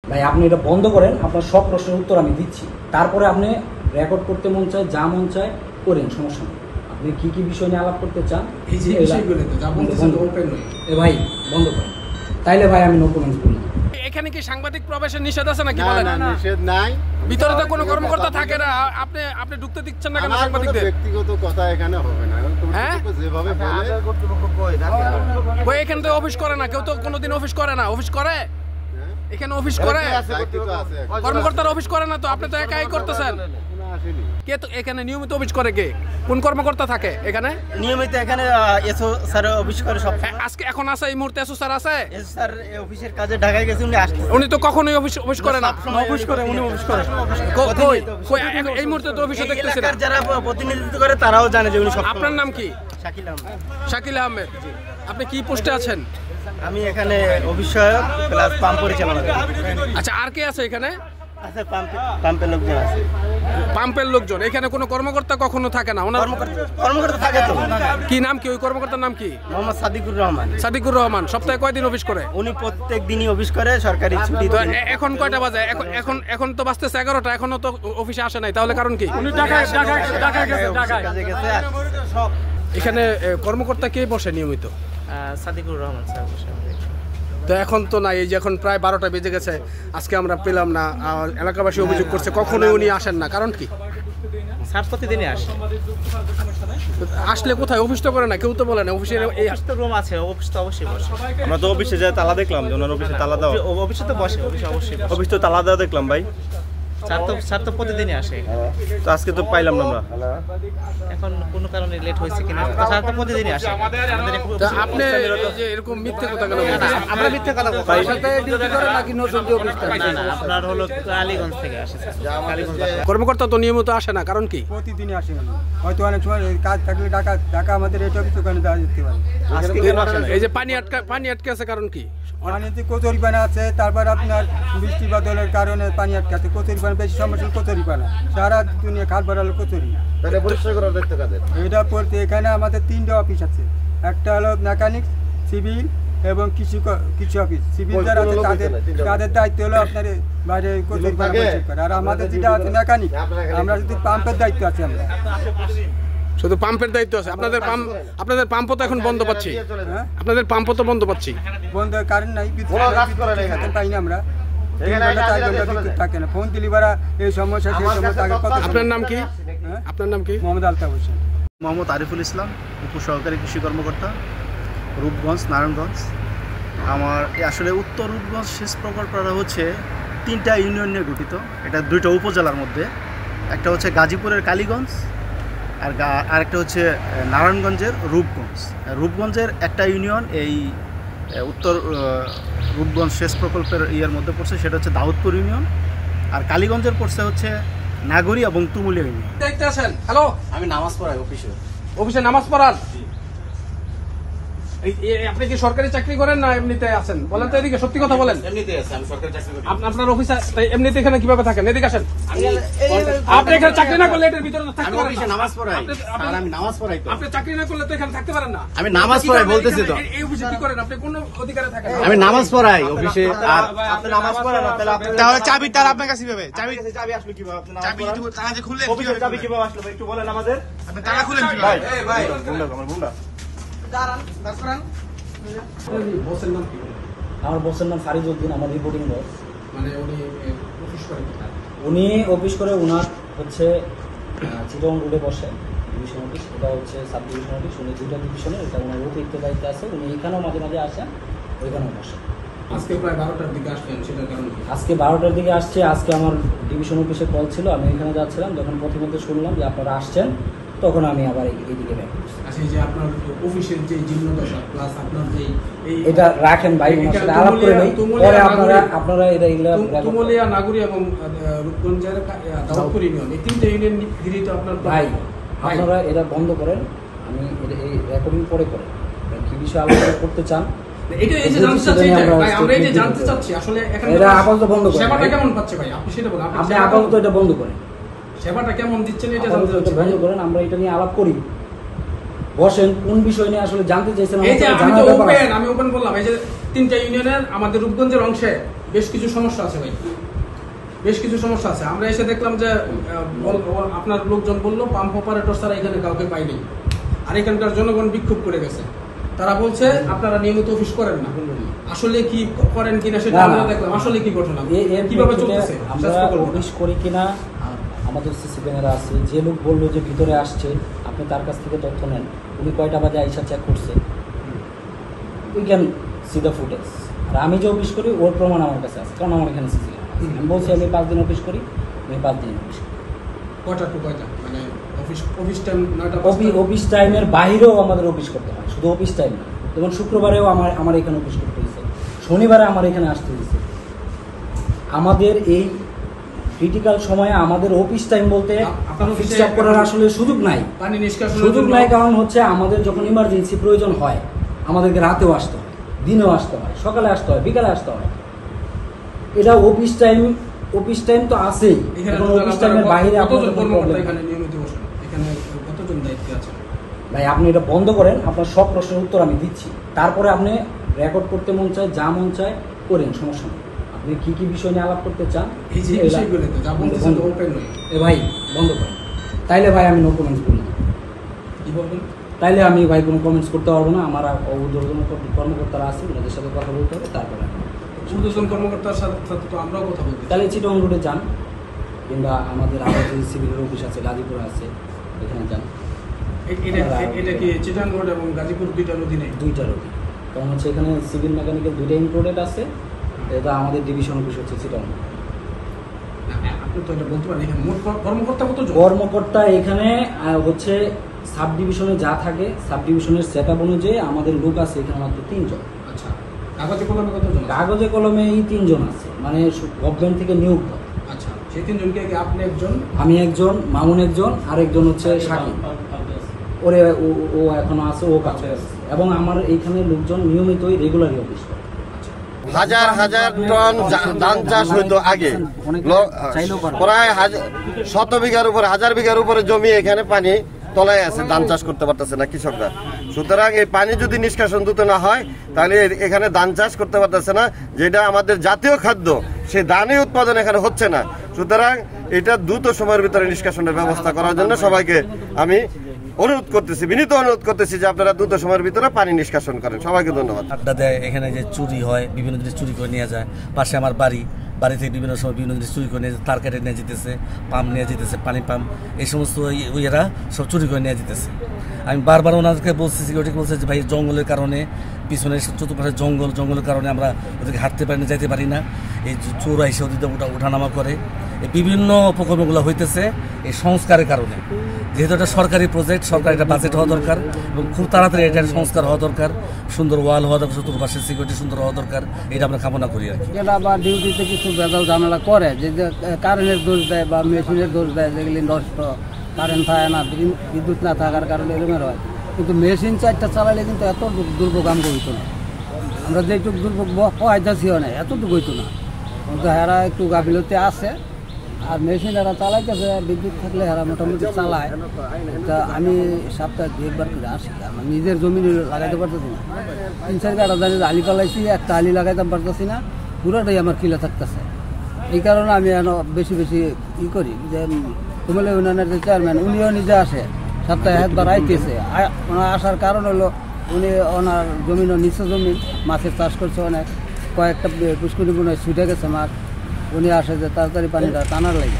ভাই আপনি এটা বন্ধ করেন, আপনার সব প্রশ্নের উত্তর আমি দিচ্ছি, তারপরে আপনি রেকর্ড করতে মন চায়, যা মন চায় করেন, সমস্যা নেই। আপনি কি কি বিষয় নিয়ে আলাপ করতে চান এই যে বিষয়গুলো তো যা বলতেছেন ওপেন নয় ভাই বন্ধ করেন, তাইলে ভাই আমি নো কমেন্টস বলবো। এখানে কি সাংবাদিক প্রবেশের নিষেধ আছে নাকি? বলেন। না, নিষেধ নাই। ভিতরে তো কোনো কর্মকর্তা থাকে না, আপনি ঢুকতে দিচ্ছেন না কেন সাংবাদিকদের? ব্যক্তিগত কথা এখানে হবে না, হ্যাঁ যেভাবে বলে কই এখানে তো অফিস করে না, কেউ তো কোনোদিন অফিস করে না। অফিস করে এখানে? অফিস করে কর্মকর্তারা অফিস করে না তো, আপনি তো একাই করতেছেন। কে তো এখানে নিয়মিত অফিস করে? কে কোন কর্মকর্তা থাকে এখানে নিয়মিত? এখানে এসও স্যার অফিস করে সব। আজকে এখন আছে এই মুহূর্তে এসও স্যার আছে? এসও স্যার অফিসের কাজে ঢাকায় গেছে, উনি আসছে। উনি তো কখনোই অফিস করে না। অফিস করে, উনি অফিস করে। কই এই মুহূর্তে তো অফিসে দেখতেছেন। যারা প্রতিনিধিত্ব করে তারাও জানে যে উনি সব। আপনার নাম কি? শাকিল আহমেদ। শাকিল আহমেদ, আপনি কি পোস্টে আছেন? আমি এখানে অফিস সহায়ক প্লাস পাম্প পরিচালনা করি। আচ্ছা, আর কে আছে এখানে? আচ্ছা, পাম্পের লোকজন আছে। পাম্পের লোকজন? এখানে কোনো কর্মকর্তা কখনো থাকে না? ওনার কর্মকর্তা থাকে তো। কি নাম কি ওই কর্মকর্তার নাম কি? মোহাম্মদ সাদিকুর রহমান। সাদিকুর রহমান সপ্তাহে কয়দিন অফিস করে? উনি প্রত্যেক দিনই অফিস করে, সরকারি ছুটি। তো এখন কয়টা বাজে? এখন তো বাজতেছে 11টা, এখনো তো অফিসে আসে নাই, তাহলে কারণ কি? উনি ঢাকায় গেছে। সব এখানে কর্মকর্তা কে বসে নিয়মিত? সাদিকুর রহমান স্যার বসে। তো এখন তো নাই, এই যে এখন প্রায় 12টা বেজে গেছে, আজকে আমরা পেলাম না। এলাকাবাসী অভিযোগ করছে কখনোই উনি আসেন না, কারণ কি? স্যার প্রতিদিনই আসে। আসলে কোথায়? অফিস তো করে না, কেউ তো বলে না অফিসে। এই তো রুম আছে, অফিস তো অবশ্যই বসে। আমরা তো অফিসে যাই, তালা দেখলাম যে ওনার অফিসে তালা দেওয়া। অফিসে তো বসে, অফিসে অবশ্যই। অফিস তো তালা দেওয়া দেখলাম ভাই। স্যার তো প্রতিদিনই আসে। তো আজকে তো পাইলাম না আমরা। এখন কোনো কারণে লেট হয়েছে কিনা, স্যার তো প্রতিদিনই আসে। আপনি যে এরকম মিথ্যে কথা কেন বলছেন? আমরা মিথ্যে কথা বলছি। আপনার হলো কালীগঞ্জ থেকে আসে। কর্মকর্তা তো নিয়মিত আসে না, কারণ কি? প্রতিদিনই আসে, হয়তো অনেক সময় কাজ থাকলে ঢাকা আমাদের এটা অফিস ওখানে যাওয়া যেতে পারে। এই যে পানি আটকে আছে, কারণ কি? পানিতে কচুরিপানা আছে, তারপর আপনার বৃষ্টি বাদলের কারণে পানি আটকে আছে। কচুরিপানা বেশি সমস্যা, কচুরিপানা সারা দুনিয়া খাল বাড়ালো কচুরি। এটা পড়তে এখানে আমাদের 3টা অফিস আছে, একটা হলো মেকানিক, সিভিল এবং কৃষি অফিস। সিভিল যারা আছে তাদের দায়িত্ব হলো আপনার বাইরে কচুরিপানা পরিষ্কার করা। আর আমাদের যেটা আছে মেকানিক, আমরা যদি পাম্পের দায়িত্ব আছে। আমরা শুধু পাম্পের দায়িত্ব আছে? আপনাদের পাম্প তো এখন বন্ধ পাচ্ছি। আপনাদের পাম্প তো বন্ধ পাচ্ছি। বন্ধ, কারেন্ট নাই, বিদ্যুৎ পাই না আমরা। 3 ঘন্টা 4 ঘন্টা বিদ্যুৎ থাকে না। ফোন দিলি বারা এই সমস্যা সেই সমস্যা আগে কত। আপনার নাম কি? আপনার নাম কি? মোহাম্মদ আলতাফ হোসেন। মোহাম্মদ আরিফুল ইসলাম, উপসহকারী কৃষি কর্মকর্তা, রূপগঞ্জ, নারায়ণগঞ্জ। আমার আসলে উত্তর রূপগঞ্জ সেচ প্রকল্পটা হচ্ছে 3টা ইউনিয়ন নিয়ে গঠিত। এটা 2টা উপজেলার মধ্যে। একটা হচ্ছে গাজীপুরের কালীগঞ্জ, আর একটা হচ্ছে নারায়ণগঞ্জের রূপগঞ্জ। রূপগঞ্জের একটা ইউনিয়ন এই উত্তর রূপগঞ্জ সেচ প্রকল্পের মধ্যে পড়ছে, সেটা হচ্ছে দাউদপুর ইউনিয়ন। আর কালীগঞ্জের পড়ছে হচ্ছে নাগরী এবং তুমুলিয়া ইউনিয়ন। দেখতে আসেন। হ্যালো, আমি নামাজ পড়াই অফিসে নামাজ পড়ান? আপনি কি সরকারি চাকরি করেন না এমনিতে আছেন? বলেন তো, এদিকে সত্যি কথা বলেন। এমনিতে আছে, আমি সরকারি চাকরি করি। আপনার অফিসে এমনিতে এখানে কিভাবে থাকেন? এদিকে আসেন। আপনি এখানে চাকরি না করলে এটার ভিতরে থাকতে পারেন না। নামাজ পড়াই। আমি নামাজ পড়াই তো। আপনি চাকরি না করলে তো এখানে থাকতে পারেন না। আমি নামাজ পড়াই বলতেছি তো। এই অফিসে কি করেন? আপনি কোন অধিকারে থাকেন? আমি নামাজ পড়াই অফিসে। আর আপনি নামাজ পড়েন না, তাহলে চাবিটা আপনার কাছে কিভাবে? চাবি আসলো কিভাবে? আপনি চাবি তালা যে খুললেন, অফিসের চাবি কিভাবে আসলো একটু বলেন আমাদের। আপনি তালা খুলেন কিভাবে? ভাই গুন্ডা, আমার গুন্ডা। দাঁড়ান। আমার বসের নাম ফারিজউদ্দিন, আমার রিপোর্টিং বস। মানে উনি অফিস করেন কোথায়? উনি অফিস করে, ওনার হচ্ছে চিটং রোডে বসে ডিভিশন অফিস। এটা হচ্ছে সাব ডিভিশন অফিস। উনি 2টা ডিভিশনে, এটা ওনার অতিরিক্ত দায়িত্বে আছে। উনি এখানেও মাঝে মাঝে আসেন, ওইখানেও বসে। আজকে প্রায় 12টার দিকে আসলেন, সেটার কারণ কি? আজকে 12টার দিকে আসছে। আজকে আমার ডিভিশন অফিসে কল ছিল, আমি এখানে যাচ্ছিলাম। যখন প্রথমে শুনলাম যে আপনারা আসছেন, তখন আমি আবার এইদিকে ব্যাক করছি। আচ্ছা, এই যে আপনার অফিসের যে জীর্ণদশা প্লাস আপনার যে এটা রাখেন ভাই, ওনার সাথে আলাপ করে নেই, পরে আপনারা এটা তুমুলিয়া, নাগরী এবং রূপগঞ্জের দাউদপুর ইউনিয়ন, এই 3টা ইউনিয়ন ঘিরে তো আপনার ভাই, আপনারা এটা বন্ধ করেন। আমি এই রেকর্ডিং পরে করেন। কি বিষয়ে আলোচনা করতে চান এটা এই যে জানতে চাচ্ছি, ভাই আমরা এই যে জানতে চাচ্ছি আসলে এখানে এটা আপাতত বন্ধ করেন। সেবাটা কেমন পাচ্ছে ভাই? আপনি সেটা বলেন। আপনি আপাতত এটা বন্ধ করেন। সেবাটা কেমন দিচ্ছেন এটা জানতে চাচ্ছি। বন্ধ করেন, আমরা এটা নিয়ে আলাপ করি। বসেন, কোন বিষয় নিয়ে আসলে জানতে চাইছেন? এই যে আমি ওপেন বললাম, এই যে 3টা ইউনিয়নের আমাদের রূপগঞ্জের অংশে বেশ কিছু সমস্যা আছে ভাই, বেশ কিছু সমস্যা আছে। আমরা এসে দেখলাম যে আপনার লোকজন বললো পাম্প অপারেটর ছাড়া এখানে কাউকে পাইনি, আর এখানকার জনগণ বিক্ষোভ করে গেছে। তারা বলছে আপনারা নিয়মিত অফিস করেন না। আসলে কি করেন কিনা সেটা আমরা দেখলাম, আসলে কি ঘটনা, কিভাবে চলতেছে, আমরা অফিস করি কিনা আমাদের সিসি ক্যামেরা আছে। যে লোক বললো যে ভিতরে আসছে, আপনি তার কাছ থেকে তথ্য নেন, উনি কয়টা বাজে আইসা চেক করছে, we can see the footage. আর আমি যে অফিস করি ওর প্রমাণ আমার কাছে আছে, কারণ আমার এখানে সিসি ক্যামেরা। আমি বলছি আমি 5 দিন অফিস করি, আমি 5 দিন অফিস করি। কয়টা টু কয়টা, মানে অফিস টাইম 9টা অফিস টাইমের বাইরেও আমাদের অফিস করতে হয়, শুধু অফিস টাইম না। যেমন শুক্রবারেও আমার এখানে অফিস করতে হয়েছে, শনিবারে আমার এখানে আসতে হয়েছে। আমাদের এই ক্রিটিক্যাল সময়ে আমাদের অফিস টাইম বলতে ফিক্সড করার আসলে সুযোগ নাই, পানি নিষ্কাশনের সুযোগ নাই। কারণ হচ্ছে আমাদের যখন ইমার্জেন্সি প্রয়োজন হয়, আমাদেরকে রাতেও আসতে হয়, দিনেও আসতে হয়, সকালে আসতে হয়, বিকালে আসতে হয়। এটা অফিস টাইম তো আছেই, এখন অফিস টাইমের বাইরে আপনাদের প্রবলেম। এখানে নিয়মিত বসেন, এখানে কতজন দায়িত্বে আছে ভাই? আপনি এটা বন্ধ করেন, আপনার সব প্রশ্নের উত্তর আমি দিচ্ছি। তারপরে আপনি রেকর্ড করতে মন চায়, যা মন চায় করেন, সমস্যা নেই। আপনি কি কি বিষয় নিয়ে আলাপ করতে চান এই যে বিষয়গুলোতে যা বলতেছেন তো ওপেন নয়। ভাই বন্ধ করেন, তাইলে ভাই আমি নো কমেন্টস বলবো। কি বলবেন? তাইলে আমি ভাই কোনো কমেন্টস করতে পারবো না। আমার ঊর্ধ্বতন কর্মকর্তারা আছে, ওনাদের সাথে কথা বলতে হবে, তারপরে ঊর্ধ্বতন কর্মকর্তার সাথে তো আমরাও কথা বলতে। তাহলে চিটং রোডে যান, কিংবা আমাদের আরও যে সিভিলের অফিস আছে, গাজীপুরে আছে, এখানে যান। এটা কি চিটাং রোড এবং গাজীপুর দুইটার অধীনে? দুইটার অধীনে, কারণ হচ্ছে এখানে সিভিল মেকানিক্যাল দুইটা ইনক্লুডেড আছে। এটা আমাদের ডিভিশন অফিস হচ্ছে চিটাং। আপনি তো এটা বলতে পারেন, এখানে মোট কর্মকর্তা কতজন? কর্মকর্তা এখানে হচ্ছে সাব ডিভিশনে যা থাকে, সাব ডিভিশনের সেট আপ অনুযায়ী আমাদের লোক আছে এখানে মাত্র 3 জন। আচ্ছা, কাগজে কলমে কতজন? কাগজে কলমে এই 3 জন আছে, মানে গভর্নমেন্ট থেকে নিয়োগ। আচ্ছা, সেই 3 জনকে আপনি একজন, আমি একজন, মামুন একজন, আরেকজন হচ্ছে সাকিব। ওরে ও এখনো আছে, ও কাজ করে। এবং আমার এইখানে লোকজন নিয়মিতই রেগুলারই অফিস করে। হাজার হাজার টন ধান চাষ হইতো আগে, প্রায় 100 বিঘার উপরে, 1000 বিঘার উপরে জমি এখানে পানি তলায় আছে, ধান চাষ করতে পারতেছে না কৃষকরা। সুতরাং এই পানি যদি নিষ্কাশন দ্রুত না হয়, তাহলে এখানে ধান চাষ করতে পারতেছে না, যেটা আমাদের জাতীয় খাদ্য, সেই ধানই উৎপাদন এখানে হচ্ছে না। সুতরাং এটা দ্রুত সময়ের ভিতরে নিষ্কাশনের ব্যবস্থা করার জন্য সবাইকে আমি অনুরোধ করতেছি, বিনীত অনুরোধ করতেছি যে আপনারা দ্রুত সময়ের ভিতরে পানি নিষ্কাশন করেন। সবাইকে ধন্যবাদ। আড্ডা দেয়, এখানে যে চুরি হয়, বিভিন্ন জিনিস চুরি করে নিয়ে যায়। পাশে আমার বাড়ি থেকে বিভিন্ন সময় বিভিন্ন জিনিস চুরি করে নিয়ে, তার কেটে নিয়ে যেতেছে, পাম্প নিয়ে যেতেছে, পানি পাম্প, এই সমস্ত এরা সব চুরি করে নিয়ে যেতেছে। আমি বারবার ওনাদেরকে বলছি, সিকিউরিটি বলছে যে ভাই জঙ্গলের কারণে, পিছনে চতুর্পাশে জঙ্গলের কারণে আমরা ওদেরকে হাঁটতে পারি না, যাইতে পারি না। এই চোর এসে ওদিকে ওঠানামা করে, এই বিভিন্ন অপকর্মগুলো হইতেছে এই সংস্কারের কারণে। যেহেতু এটা সরকারি প্রজেক্ট, সরকার এটা বাজেট হওয়া দরকার এবং খুব তাড়াতাড়ি এটার সংস্কার হওয়া দরকার, সুন্দর ওয়াল হওয়া দরকার, চতুর্পাশে সিকিউরিটি সুন্দর হওয়া দরকার, এটা আমরা কামনা করি আর কি। এটা আবার ডিউটিতে কিছু বেজাল ঝামেলা করে, যে কারেন্টের দোষ দেয় বা মেশিনের দোষ দেয়, যেগুলি নষ্ট, কারেন্ট থাকে না, বিদ্যুৎ না থাকার কারণে এরকমের হয়। কিন্তু মেশিন 4টা চালালে কিন্তু এত দুর্ভোগ আমগো হইতো না। আমরা যেটুক দুর্ভোগ পাইতেছিও না, এতটুকু হইতো না। কিন্তু হেরা একটু গাফিলতি আছে, আর মেশিন এরা চালাইতেছে, বিদ্যুৎ থাকলে এরা মোটামুটি চালায়। তা আমি সপ্তাহে 2-1 বার করে আসি, আমার নিজের জমি লাগাইতে পারতেছি না। 3-4 গাড়া জানি আলি পালাইছি, একটা আলি লাগাইতে পারতেছি না, পুরোটাই আমার কিলা থাকতেছে। এই কারণে আমি বেশি ই করি যে কুমিল্লা ইউনিয়নের যে চেয়ারম্যান, উনিও নিজে আসে, সপ্তাহে 1 বার আইতেছে। ওনার আসার কারণ হলো উনি ওনার জমিনও নিচে জমি, মাছের চাষ করছে অনেক, কয়েকটা পুষ্করিণী মনে হয় ছুটে গেছে মাছ। উনি আসে যে তাড়াতাড়ি পানিটা টানার লাগে।